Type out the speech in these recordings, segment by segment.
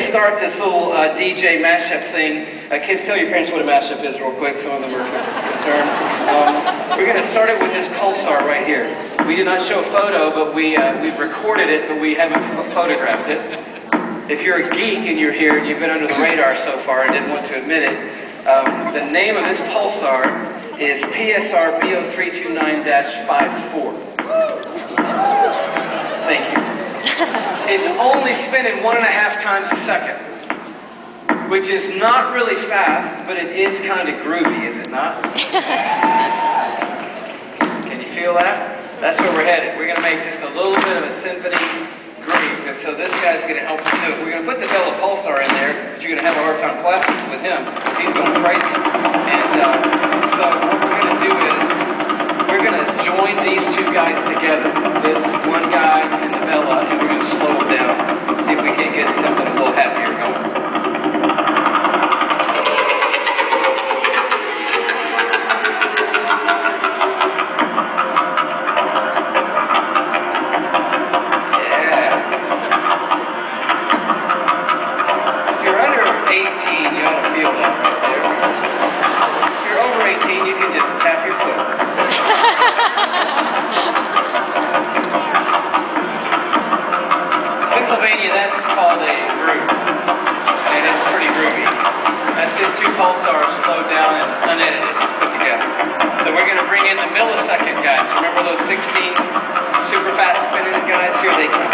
start this little DJ mashup thing. Kids, tell your parents what a mashup is real quick. Some of them are concerned. We're going to start it with this pulsar right here. We did not show a photo, but we've recorded it, but we haven't photographed it. If you're a geek and you're here and you've been under the radar so far and didn't want to admit it, the name of this pulsar is PSR B0329-54. Thank you. It's only spinning 1.5 times a second, which is not really fast, but it is kind of groovy, is it not? Can you feel that? That's where we're headed. We're going to make just a little bit of a symphony groove, and so this guy's going to help us do it. We're going to put the Bella Pulsar in there, but you're going to have a hard time clapping with him because he's going crazy. And so what we're going to do is we're going to join these two guys together, this one guy and the Vela, and we're going to slow it down and see if we can't get something a little happier going. That's called a groove, and it's pretty groovy. That's just 2 pulsars slowed down and unedited, just put together. So we're going to bring in the millisecond guys. Remember those 16 super fast spinning guys? Here they come.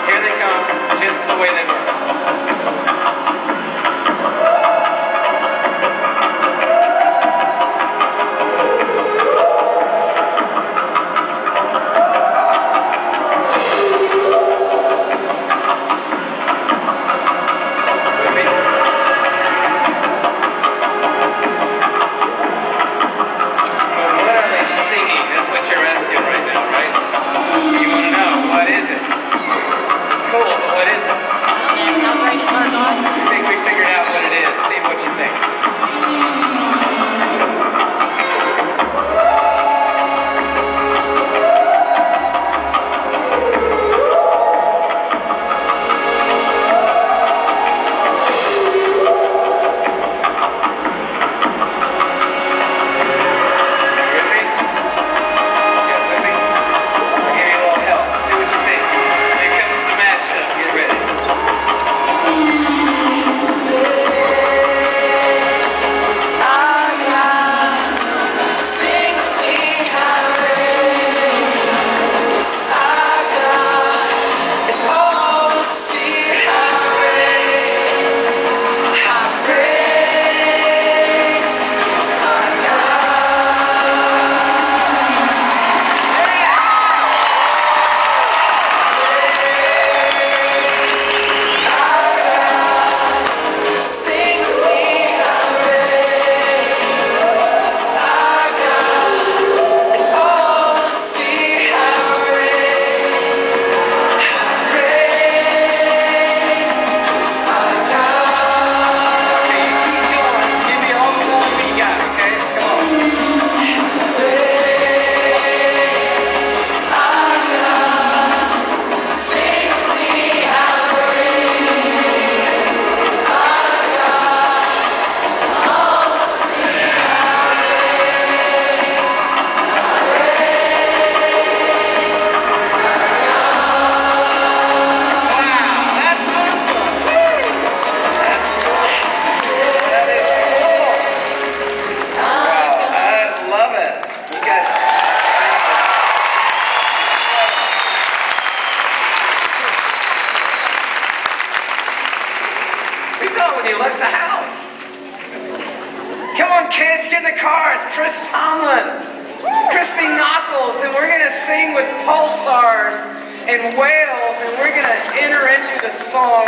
Here they come, just the way they were. Cool, but what is it? Not right in our garden. I think we Bibles, and we're going to sing with pulsars and wails, and we're going to enter into the song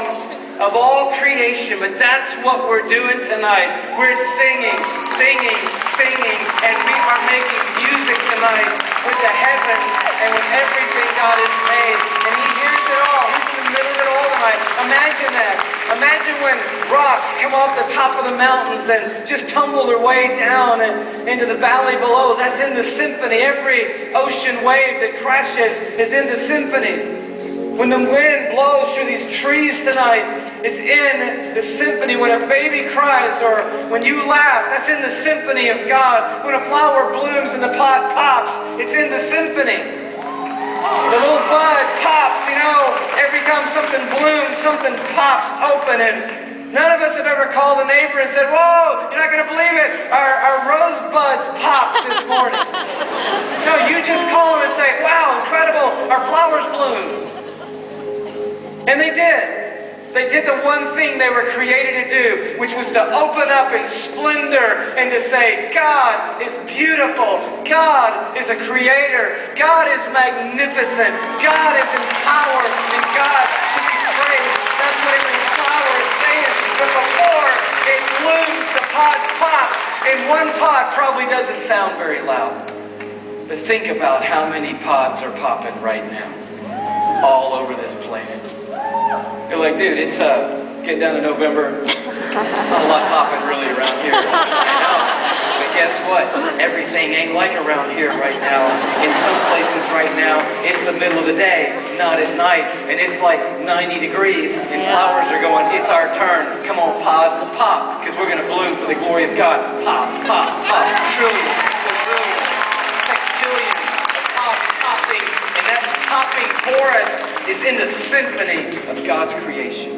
of all creation. But that's what we're doing tonight. We're singing, singing, singing, and we are making music tonight with the heavens and with everything God has made. And He hears it all. He's in the middle of it all tonight. Imagine that. Imagine when rocks come off the top of the mountains and just tumble their way down and into the valley below. That's in the symphony. Every ocean wave that crashes is in the symphony. When the wind blows through these trees tonight, it's in the symphony. When a baby cries or when you laugh, that's in the symphony of God. When a flower blooms and the pot pops, it's in the symphony. The little bud pops, you know, every time something blooms, something pops open. And none of us have ever called a neighbor and said, "Whoa, you're not going to believe it, our rosebuds popped this morning." No, you just call them and say, "Wow, incredible, our flowers bloom." And they did. They did the one thing they were created to do, which was to open up in splendor and to say, God is beautiful. God is a creator. God is magnificent. God is in power, and God should be praised. That's what every flower is saying. But before it blooms, the pod pops, and one pod probably doesn't sound very loud. But think about how many pods are popping right now all over this planet. You're like, dude, it's getting down to November. It's not a lot popping really around here. I know. But guess what? Everything ain't like around here right now. In some places right now, it's the middle of the day, not at night. And it's like 90 degrees. And flowers are going, it's our turn. Come on, pod, pop. Because we're going to bloom for the glory of God. Pop, pop, pop. Trillions, quadrillions, sextillions of pods popping. And that popping chorus is in the symphony of God's creation.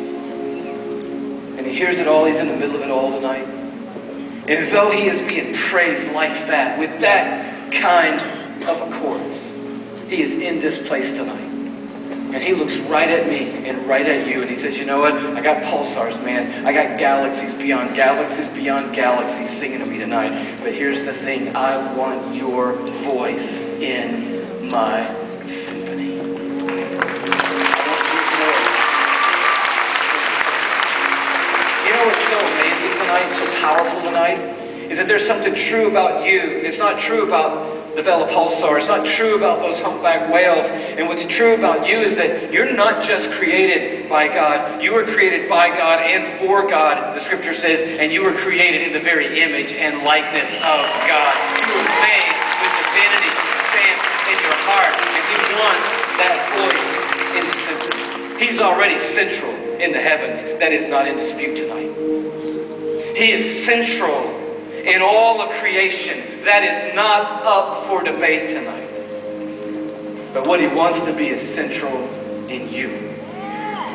And He hears it all. He's in the middle of it all tonight. And though He is being praised like that, with that kind of a chorus, He is in this place tonight. And He looks right at me and right at you, and He says, you know what? I got pulsars, man. I got galaxies beyond galaxies singing to me tonight. But here's the thing. I want your voice in my symphony. What's so amazing tonight, so powerful tonight, is that there's something true about you. It's not true about the Vela Pulsar. It's not true about those humpback whales. And what's true about you is that you're not just created by God. You were created by God and for God, the Scripture says, and you were created in the very image and likeness of God. You were made with divinity stamped in your heart, and He wants that voice in the symphony. He's already central in the heavens. That is not in dispute tonight. He is central in all of creation. That is not up for debate tonight. But what He wants to be is central in you.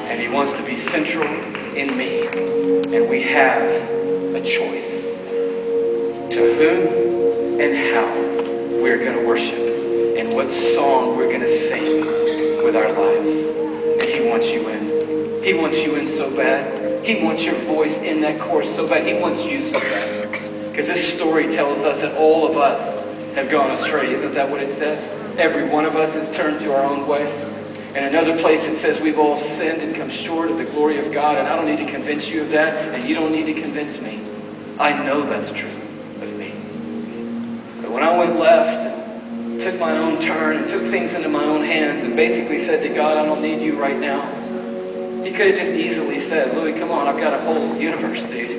And He wants to be central in me. And we have a choice to whom and how we're going to worship and what song we're going to sing with our lives. And He wants you in. He wants you in so bad. He wants your voice in that chorus so bad. He wants you so bad. Because this story tells us that all of us have gone astray. Isn't that what it says? Every one of us has turned to our own way. In another place it says we've all sinned and come short of the glory of God. And I don't need to convince you of that. And you don't need to convince me. I know that's true of me. But when I went left and took my own turn and took things into my own hands and basically said to God, I don't need you right now. He could have just easily said, Louie, come on, I've got a whole universe, dude.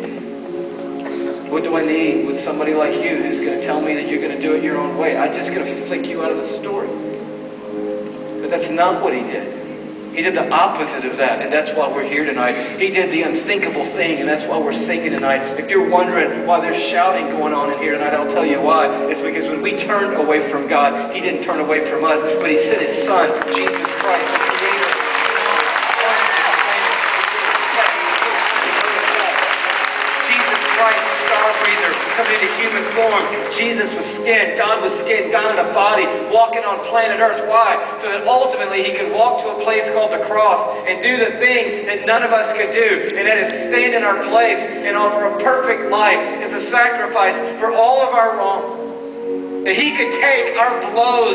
What do I need with somebody like you who's going to tell me that you're going to do it your own way? I'm just going to flick you out of the story. But that's not what He did. He did the opposite of that, and that's why we're here tonight. He did the unthinkable thing, and that's why we're singing tonight. If you're wondering why there's shouting going on in here tonight, I'll tell you why. It's because when we turned away from God, He didn't turn away from us, but He sent His Son, Jesus Christ, the Creator. Come into human form. Jesus was skinned. God was skinned. God in a body walking on planet Earth. Why? So that ultimately He could walk to a place called the cross and do the thing that none of us could do. And that is stand in our place and offer a perfect life as a sacrifice for all of our wrong. That He could take our blows